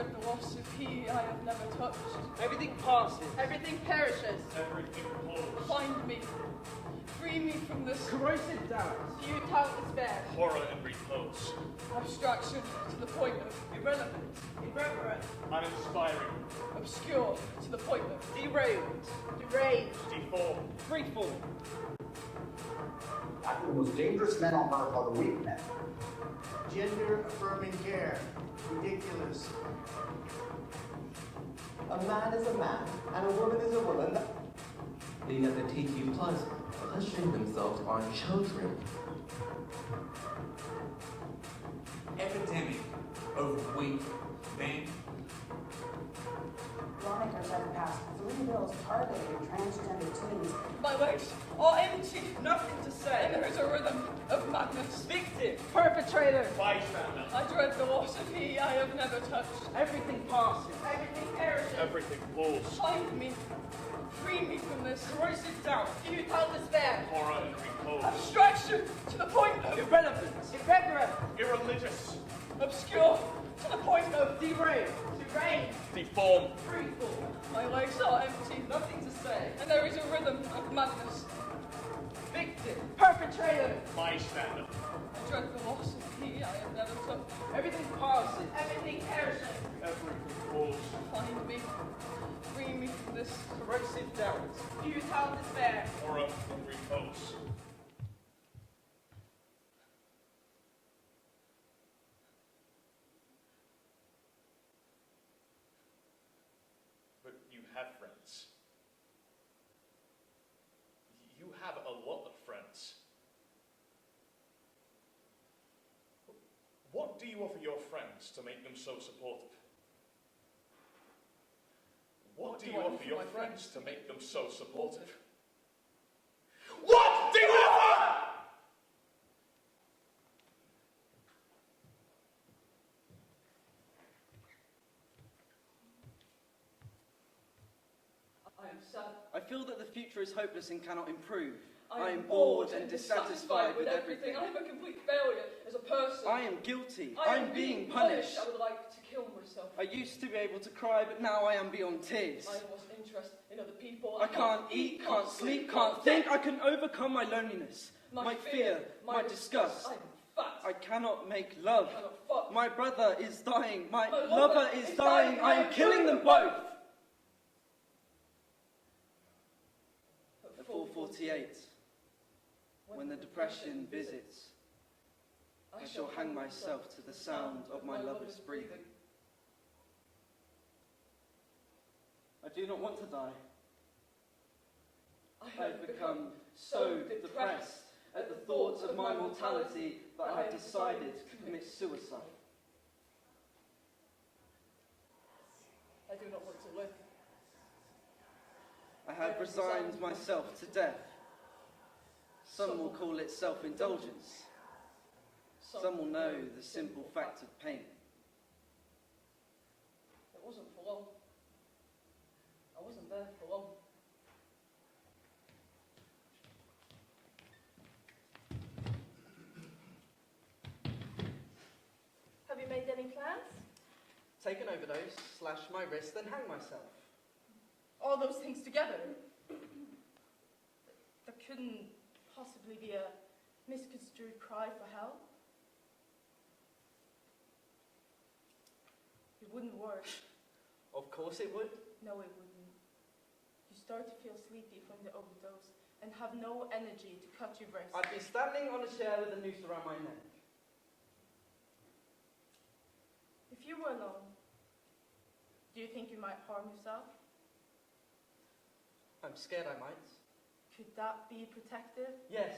dread the loss of he I have never touched. Everything passes. Everything perishes. Everything falls. Find me. Free me from this Corrosive doubt. Futile despair. Horror and repose. abstraction to the point of Irrelevant. Irreverent. Uninspiring. obscure to the point of Derailed. Deranged. Deformed. Freefall. After the most dangerous men on earth are the weak men. Gender-affirming care. Ridiculous. A man is a man, and a woman is a woman. Being at the TQ Plus, pleasuring themselves on children. Epidemic of weak men. Lawmakers have passed 3 bills targeting transgender teens. my legs are empty, Nothing to and say. there is a rhythm of madness. Victim. Perpetrator. Bystander. I dread the loss of he I have never touched. Everything passes. Everything perishes. Everything falls. Find me. Free me from this Corrosive doubt. Futile despair. Horror and repose. abstraction to the point of Irrelevant. Irreverent. Irreligious. obscure to the point of Derailed. Deranged. Deformed. Freefall. my legs are empty, Nothing to say. and there is a rhythm of madness. Victim. Perpetrator. Bystander. I dread the loss of he I have never touched. Everything passes. Everything perishes. Everything falls. Find me. Free me from this Corrosive doubt. Futile despair. Horror and repose. But you have friends. You have a lot of friends. What do you offer your friends to make them so supportive? What do you offer your friends to make them so supportive? What do you offer? I am sad. I feel that the future is hopeless and cannot improve. I am bored and dissatisfied with everything. I am a complete failure as a person. I am guilty. I I am am being punished. I would like to kill myself. I used to be able to cry, but now I am beyond tears. I have lost interest in other people. I can't eat, can't sleep, can't think. I can overcome my loneliness, my fear, my disgust. I am fat. I cannot make love. I cannot fuck. My brother is dying. My My lover lover is is dying. dying. I am killing them both. At 4.48, when the depression visits, I shall hang myself to the sound of my lover's breathing. I do not want to die. I have become so depressed at the thoughts of my mortality that I have decided to commit suicide. I do not want to live. I have resigned myself to death. Some will call it self-indulgence. Some will know the simple fact of pain. It wasn't for long. I wasn't there for long. Have you made any plans? Take an overdose, slash my wrist, then hang myself. All those things together? There couldn't possibly be a misconstrued cry for help? It wouldn't work. Of course it would. No, it wouldn't. You start to feel sleepy from the overdose and have no energy to cut your wrist. I'd be standing on a chair with a noose around my neck. If you were alone, do you think you might harm yourself? I'm scared I might. Could that be protective? Yes.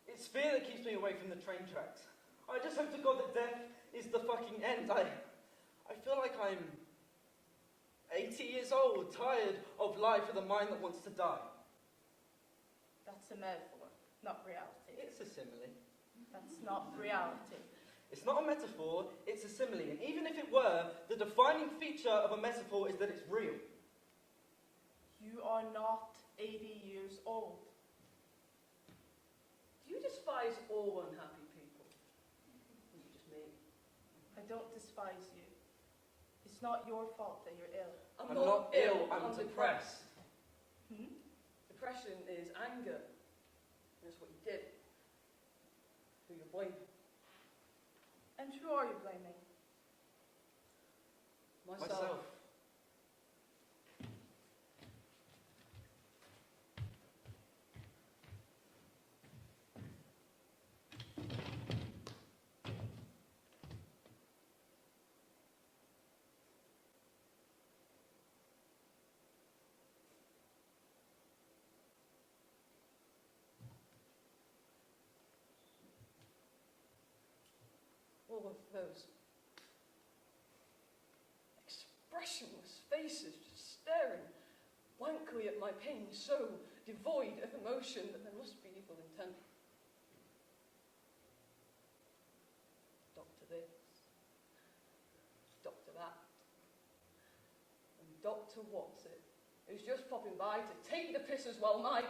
It's fear that keeps me away from the train tracks. I just hope to God that death is the fucking end. I feel like I'm 80 years old, tired of life with a mind that wants to die. That's a metaphor, not reality. It's a simile. That's not reality. It's not a metaphor, it's a simile. And even if it were, the defining feature of a metaphor is that it's real. You are not 80 years old. Do you despise all unhappy people? You just me. I don't despise you. It's not your fault that you're ill. I'm not ill, I'm depressed. Depression is anger. That's what you did. Who you blame? And who are you blaming? Myself. All of those expressionless faces just staring blankly at my pain, so devoid of emotion that there must be evil intent. Doctor this, doctor that, and Doctor What's It, who's just popping by to take the piss as well. My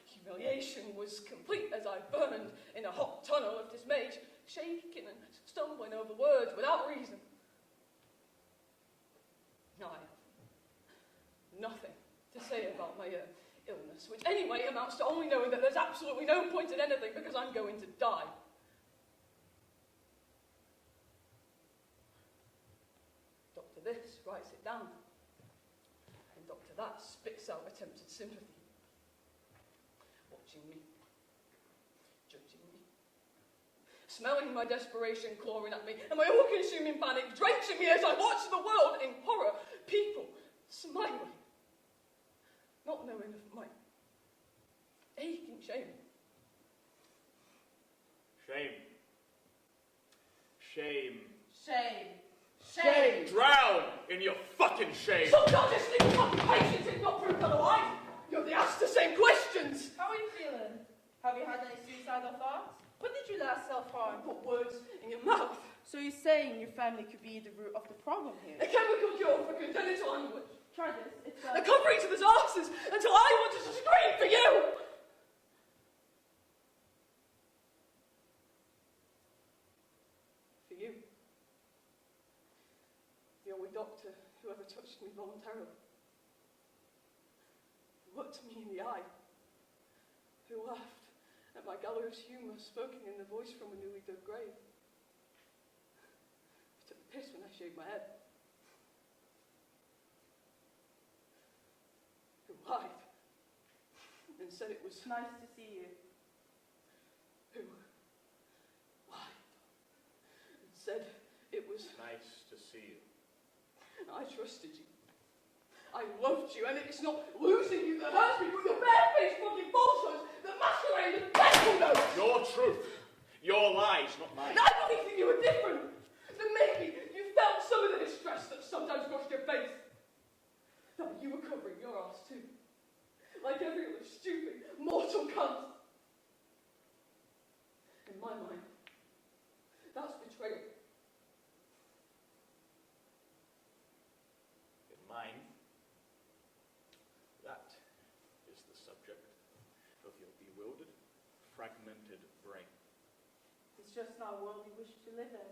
humiliation was complete as I burned in a hot tunnel of dismay, shaking and stumbling over words without reason. I have nothing to say about my illness, which anyway amounts to only knowing that there's absolutely no point in anything because I'm going to die. Doctor this writes it down, and Doctor that spits out attempted sympathy. Watching me, judging me, smelling my desperation clawing at me, and my all-consuming panic drenching me as I watch the world in horror. People smiling, not knowing of my aching shame. Shame. Shame. Shame. Shame! Drown in your fucking shame! Sometimes this thing fucking patience is not proof otherwise. You have to ask the same questions. How are you feeling? Have you had any suicidal thoughts? When did you last self-harm? Put words in your mouth. So you're saying your family could be the root of the problem here? A chemical cure for congenital anguish. Try this. It's They're covering each other's asses until I wanted to scream for you. For you. The only doctor who ever touched me voluntarily. Who looked me in the eye. Who laughed at my gallows humour spoken in the voice from a newly dug grave. Who took the piss when I shaved my head. Who lied and said it was nice to see you. Who lied and said it was Nice to see you. I trusted you. I loved you, and it's not losing you that hurts me, but your bare-faced fucking falsehoods that masquerade as medical notes. Your truth. Your lies, not mine. And I believed that you were different. That maybe you felt some of the distress that sometimes crossed your face. That you were covering your arse too. Like every other stupid, mortal cunt. In my mind, that's betrayal. In mine, that is the subject of your bewildered, fragmented brain. It's just not a world we wish to live in.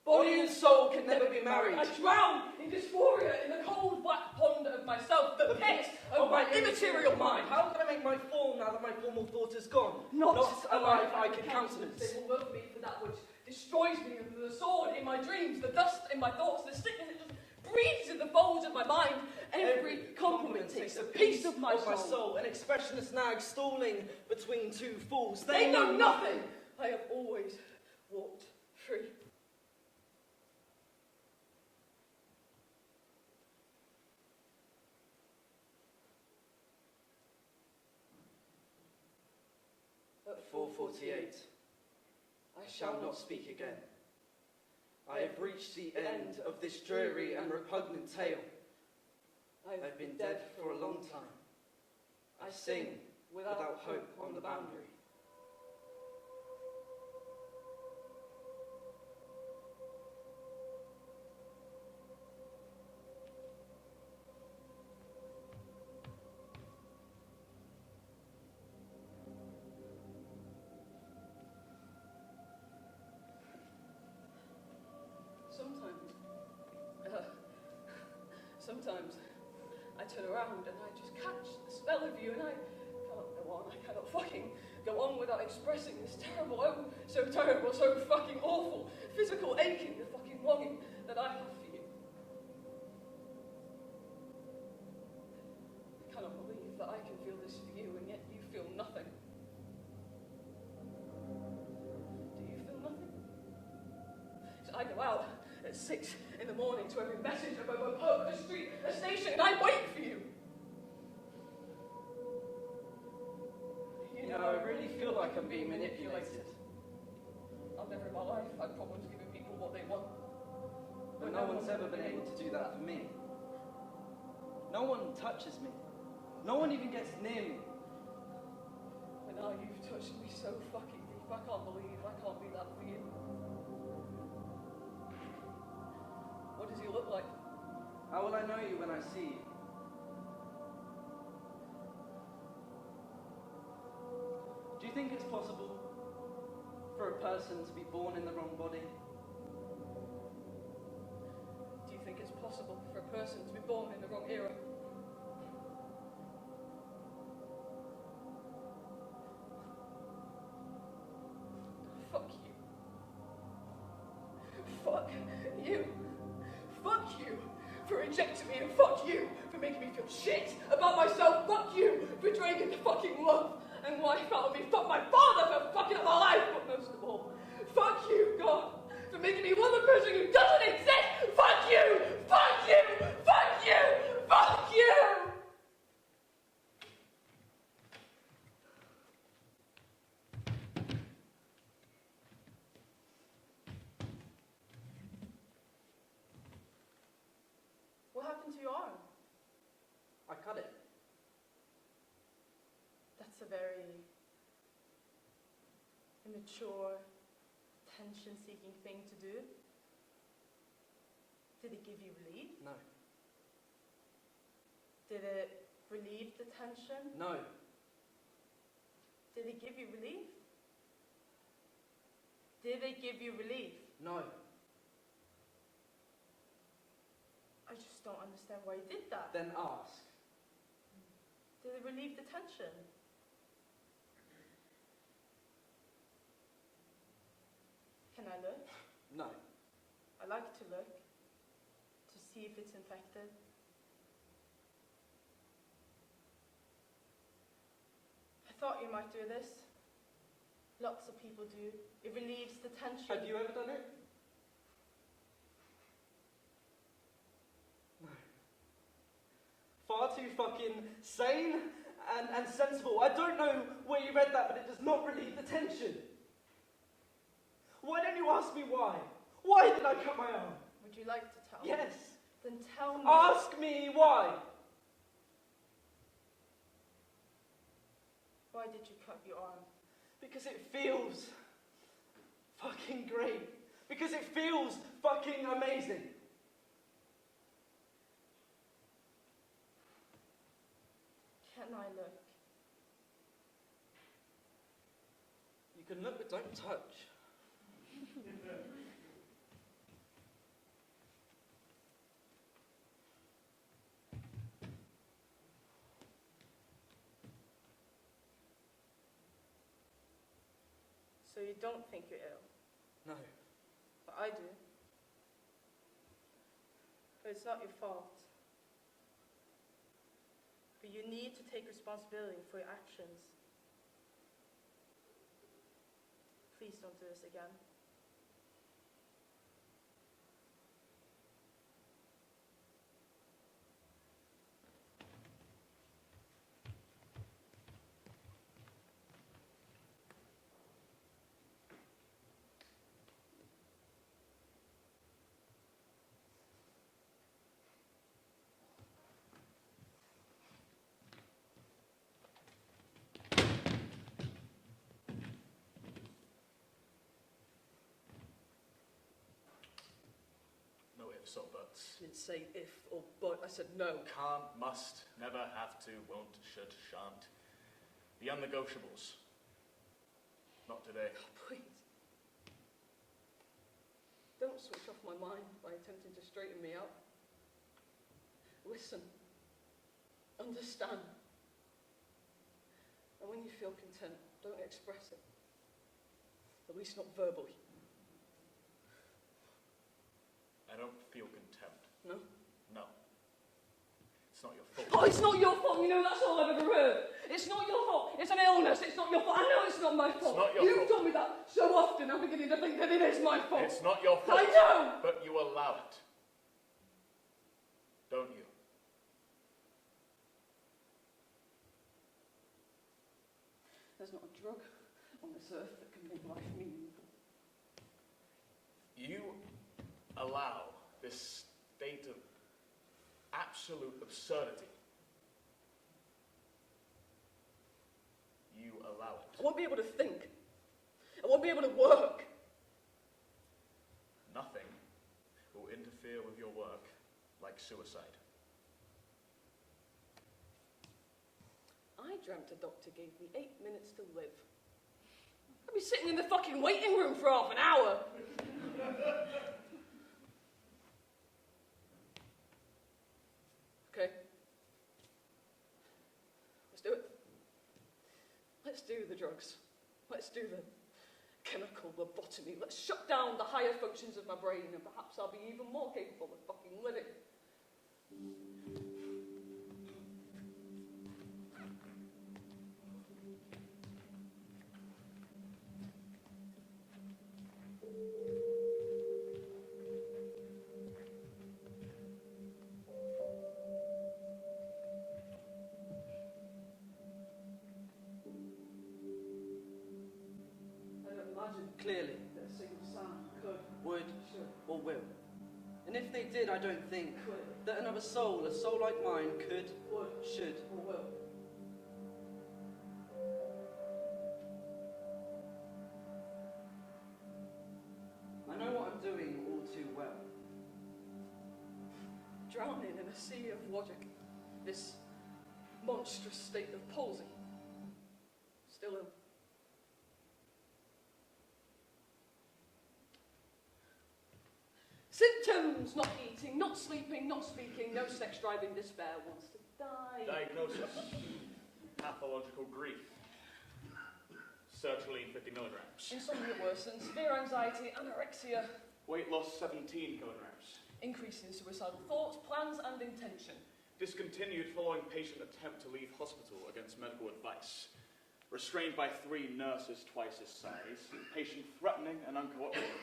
Body and soul can never be married. I drown in dysphoria in the cold black pond of myself, the pit of my immaterial mind. How can I make my fall now that my formal thought is gone? Not a life I can countenance. They will love me for that which destroys me, and for the sword in my dreams, the dust in my thoughts, the sickness that just breathes in the folds of my mind. Every compliment takes a piece of my soul. An expressionless nag stalling between two fools. They know nothing. I have always walked free. At 4:48, I shall not speak again. I have reached the end of this dreary and repugnant tale. I have been dead for a long time. I sing without hope on the boundary. Sometimes I turn around and I just catch the smell of you and I cannot fucking go on without expressing this terrible, oh, so terrible, so fucking awful, physical aching, the fucking longing that I have for you. I cannot believe that I can feel this for you and yet you feel nothing. Do you feel nothing? So I go out at 6 in the morning to every message of a pub, a street, a station, and I wait for you. You know, I really feel like I'm being manipulated. I've never in my life had problems giving people what they want. But no one's ever been able to do that for me. No one touches me. No one even gets near me. But now you've touched me so fucking deep, I can't believe I can't be that for you. What does he look like? How will I know you when I see you? Do you think it's possible for a person to be born in the wrong body? Do you think it's possible for a person to be born in the wrong era? Fuck you. Fuck you. Fuck you for rejecting me, and fuck you for making me feel shit about myself. Fuck you for draining the fucking love and life out of me. Fuck my father for fucking up my life, but most of all, fuck you, God, for making me one person who doesn't exist. Fuck you! Fuck you! Fuck you! Fuck you! What happened to your arm? I cut it. That's a very immature, attention-seeking thing to do. Did it give you relief? No. Did it relieve the tension? No. Did it give you relief? Did it give you relief? No. I just don't understand why you did that. Then ask. Did it relieve the tension? Can I look? No. I like to look to see if it's infected. I thought you might do this. Lots of people do. It relieves the tension. Have you ever done it? No. Far too fucking sane and sensible. I don't know where you read that, but it does not relieve the tension. Why don't you ask me why? Why did I cut my arm? Would you like to tell me? Yes. Then tell me. Ask me why. Why did you cut your arm? Because it feels fucking great. Because it feels fucking amazing. Can I look? You can look, but don't touch. So you don't think you're ill? No. But I do. But it's not your fault. But you need to take responsibility for your actions. Please don't do this again. ifs or buts. I didn't say if or but, I said no. Can't, must, never, have to, won't, should, shan't. The unnegotiables. Not today. Oh, please. Don't switch off my mind by attempting to straighten me out. Listen. Understand. And when you feel content, don't express it. At least not verbally. I don't feel contempt. No? No. It's not your fault. Oh, it's not your fault, you know, that's all I've ever heard. It's not your fault. It's an illness. It's not your fault. I know it's not my fault. It's not your You've fault. told me that so often, I'm beginning to think that it is my fault. It's not your fault. I know! But you allow it. Don't you? There's not a drug on this earth that can make life meaningful. You allow this state of absolute absurdity. You allow it. I won't be able to think. I won't be able to work. Nothing will interfere with your work like suicide. I dreamt a doctor gave me 8 minutes to live. I'd be sitting in the fucking waiting room for half an hour. Okay. Let's do it. Let's do the drugs. Let's do the chemical lobotomy. Let's shut down the higher functions of my brain and perhaps I'll be even more capable of fucking living. Clearly, That a single sound could, would, should, or will. And if they did, I don't think could, that another soul, a soul like mine, could, would, should, or will. I know what I'm doing all too well. Drowning in a sea of logic, this monstrous state of palsy. Still ill. Symptoms: not eating, not sleeping, not speaking, no sex driving, despair, wants to die. Diagnosis: pathological grief. Sertraline 50 milligrams. Insomnia worsens, severe anxiety, anorexia, Weight loss 17 kilograms. increase in suicidal thoughts, plans and intention. Discontinued following patient attempt to leave hospital against medical advice. Restrained by 3 nurses twice his size. Patient threatening and uncooperative.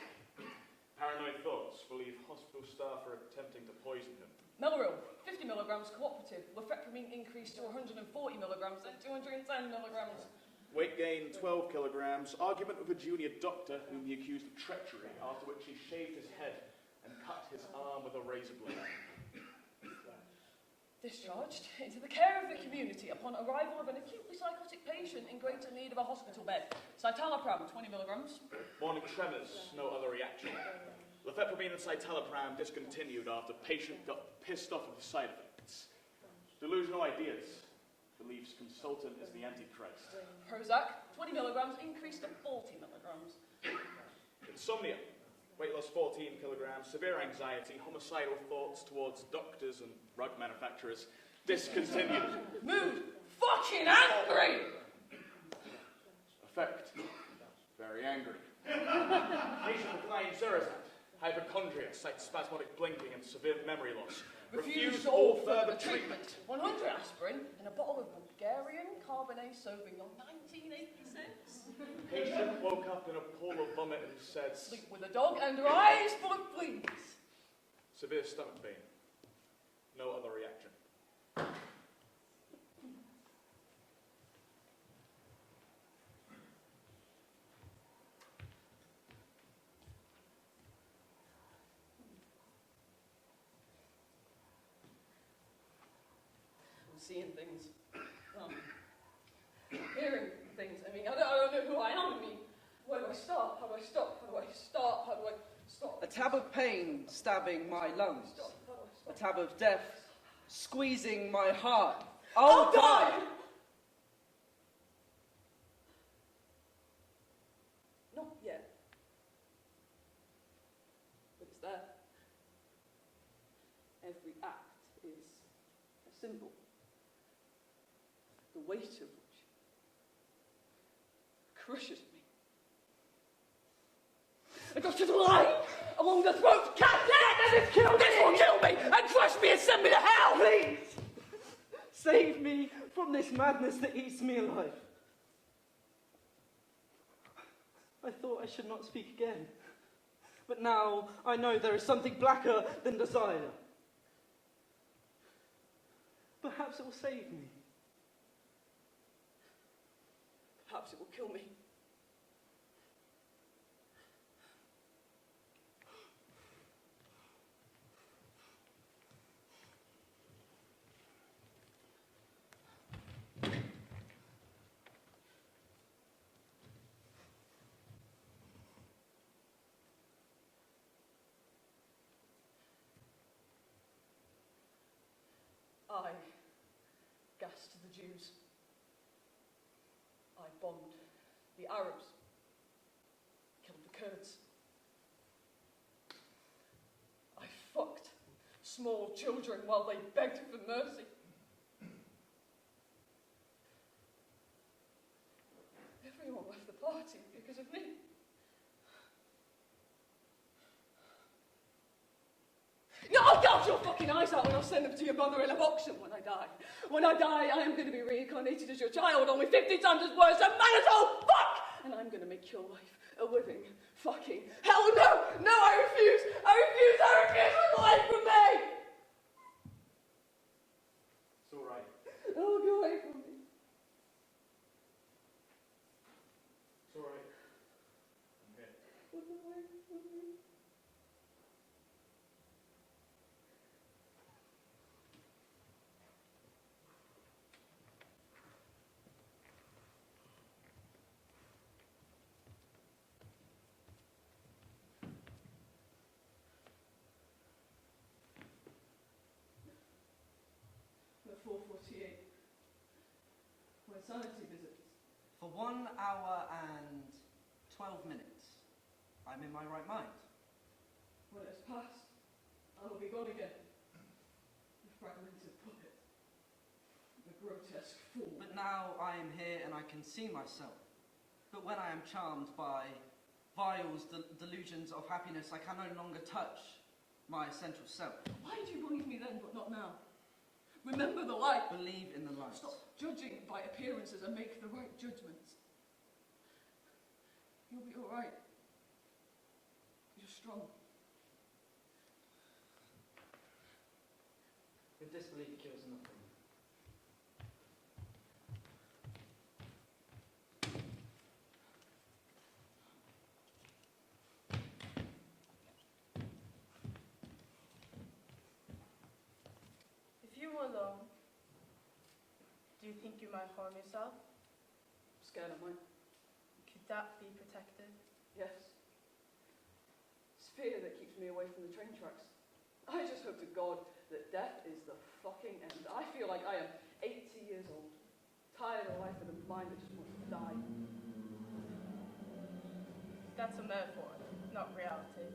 Paranoid thoughts. Believe hospital staff are attempting to poison him. Meloril, 50 milligrams, cooperative. Lefepramine increased to 140 milligrams, then 210 milligrams. Weight gain 12 kilograms. Argument with a junior doctor whom he accused of treachery, after which he shaved his head and cut his arm with a razor blade. Discharged into the care of the community upon arrival of an acutely psychotic patient in greater need of a hospital bed. Citalopram, 20 milligrams. Morning tremors, no other reaction. Lefepramine and citalopram discontinued after patient got pissed off with the side effects. Delusional ideas. Believes consultant is the Antichrist. Prozac, 20 milligrams, increased to 40 milligrams. Insomnia. Weight loss 14 kilograms. Severe anxiety. Homicidal thoughts towards doctors and rug manufacturers. Discontinued. Mood, fucking angry! Effect. Very angry. Patient declined Zerazat. Hypochondria, spasmodic blinking and severe memory loss. Refused all further treatment. 100 aspirin and a bottle of Bulgarian Cabernet Sauvignon 1986. Patient woke up in a pool of vomit and said, Sleep with a dog and her eyes full of fleas. severe stomach pain. No other reaction. Seeing things, hearing things. I don't know who I am. I mean, where do I start? How do I stop? How do I start? How do I stop? A tab of pain stabbing my lungs. A tab of death squeezing my heart. I'll die! Not yet. But it's there. Every act is a symbol. The weight of which crushes me. I got to the line along the throat. Cut that! This will kill me and crush me and send me to hell! Please! Save me from this madness that eats me alive. I thought I should not speak again. But now I know there is something blacker than desire. Perhaps it will save me. Perhaps it will kill me. I gassed the Jews. I bombed the Arabs. Killed the Kurds. I fucked small children while they begged for mercy. Everyone left the party because of me. No, I'll gouge your fucking eyes out and I'll send them to your mother in a auction when I die. When I die, I am going to be reincarnated as your child, only 50 times as worse, a man as old fuck! And I'm going to make your life a living fucking hell no! No, I refuse! I refuse! I refuse with life from me! It's all right. Oh, get away from me. It's all right. I'm here. Get away from me. The 4.48. My sanity visits. For 1 hour and 12 minutes, I'm in my right mind. When it's past, I will be gone again. The fragmented puppet. The grotesque fool. But now I am here and I can see myself. But when I am charmed by Vile's delusions of happiness, I can no longer touch my essential self. Why did you believe me then, but not now? Remember the light. Believe in the light. Stop judging by appearances and make the right judgments. You'll be all right. You're strong. Your disbelief kills nothing. If you were alone, do you think you might harm yourself? I'm scared of mine. Could that be protected? Yes. It's fear that keeps me away from the train tracks. I just hope to God that death is the fucking end. I feel like I am 80 years old, tired of life with a mind that just wants to die. That's a metaphor, not reality.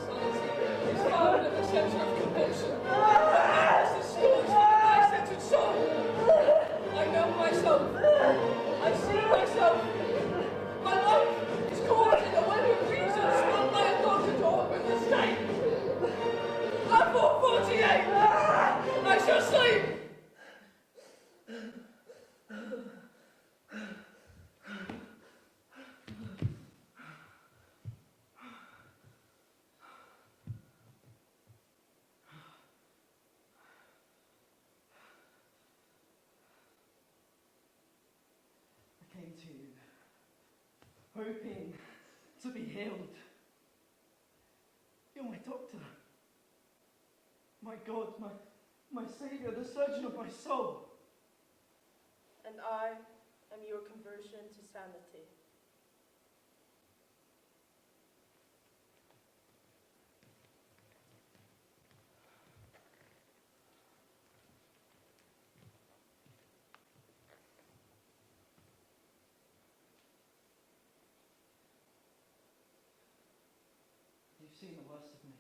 Sanity is found at the centre of compulsion. hoping to be healed. You're my doctor. My God, my Saviour, the surgeon of my soul. And I am your conversion to sanity. You've seen the worst of me.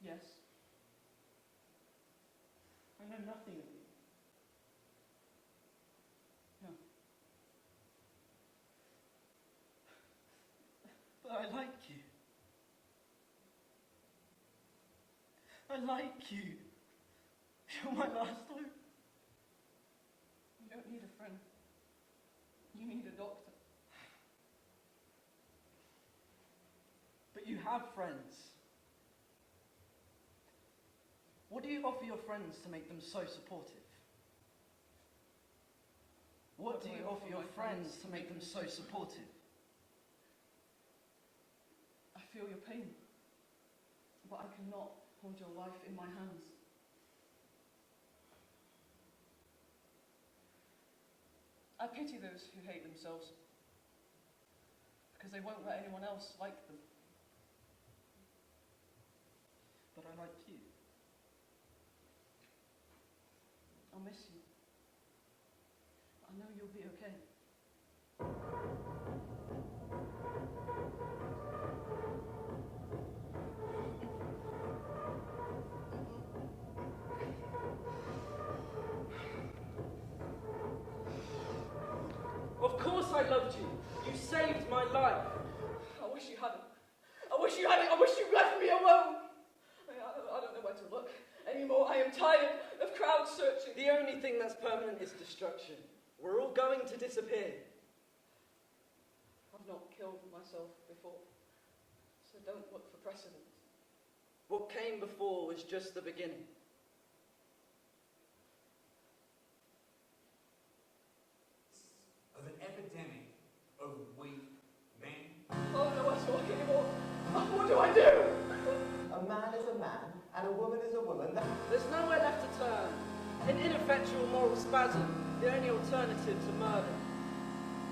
Yes. I know nothing of you. No. But I like you. I like you. You're my last hope. You don't need a friend. You need a doctor. But you have friends. What do you offer your friends to make them so supportive? What do you offer your friends to make them so supportive? I feel your pain, but I cannot hold your life in my hands. I pity those who hate themselves, because they won't let anyone else like them. But I like you. I'll miss you. I know you'll be okay. Of course I loved you. You saved my life. I wish you hadn't. I wish you hadn't. I wish you left me alone. I don't know where to look anymore. I am tired of crowd searching. The only thing that's permanent is destruction. We're all going to disappear. I've not killed myself before, so don't look for precedent. What came before was just the beginning. Of an epidemic of weak men. I don't know where to look anymore. What do I do? A man is a man, and a woman is a woman. There's nowhere left to turn. An ineffectual moral spasm, the only alternative to murder.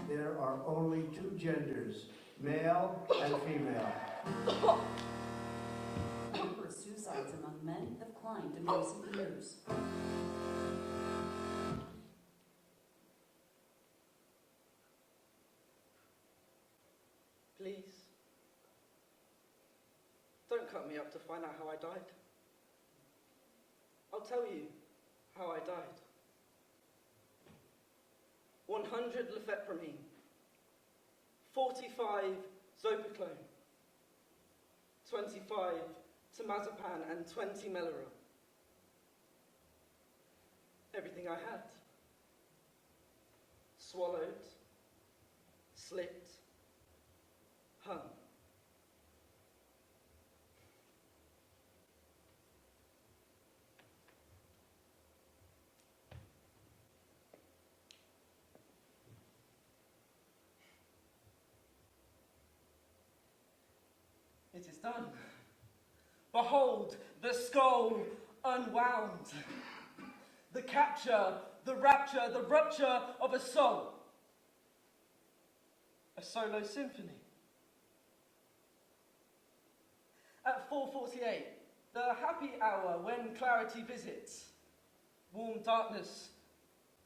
There are only two genders, male and female. Number of suicides among men have climbed in recent years. Please, don't cut me up to find out how I died. I'll tell you how I died. 100 lefepramine, 45 zopiclone, 25 temazepam and 20 Melora. Everything I had. Swallowed, slit, hung. It is done. Behold, the skull unwound. The capture, the rapture, the rupture of a soul. A solo symphony. At 4.48, the happy hour when clarity visits, warm darkness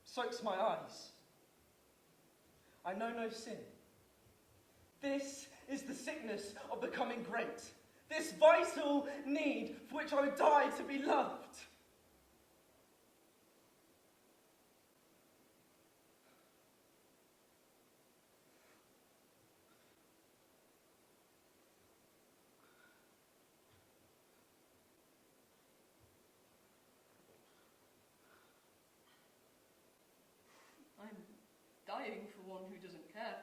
soaks my eyes. I know no sin. This is the sickness of becoming great. This vital need for which I would die to be loved. I'm dying for one who doesn't care.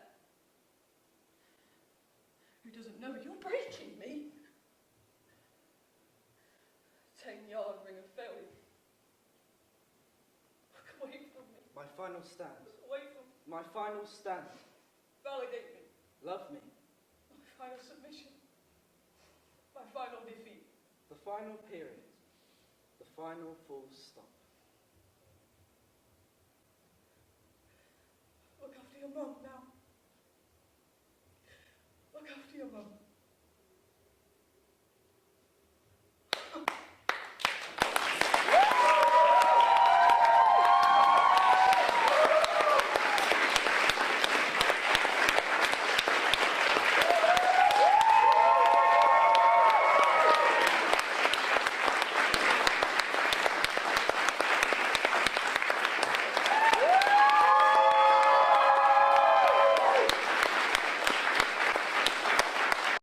Who doesn't know you're breaking me. 10-yard ring of failure. Look away from me. My final stand. Look away from me. My final stand. Validate me. Love me. My final submission. My final defeat. The final period. The final full stop.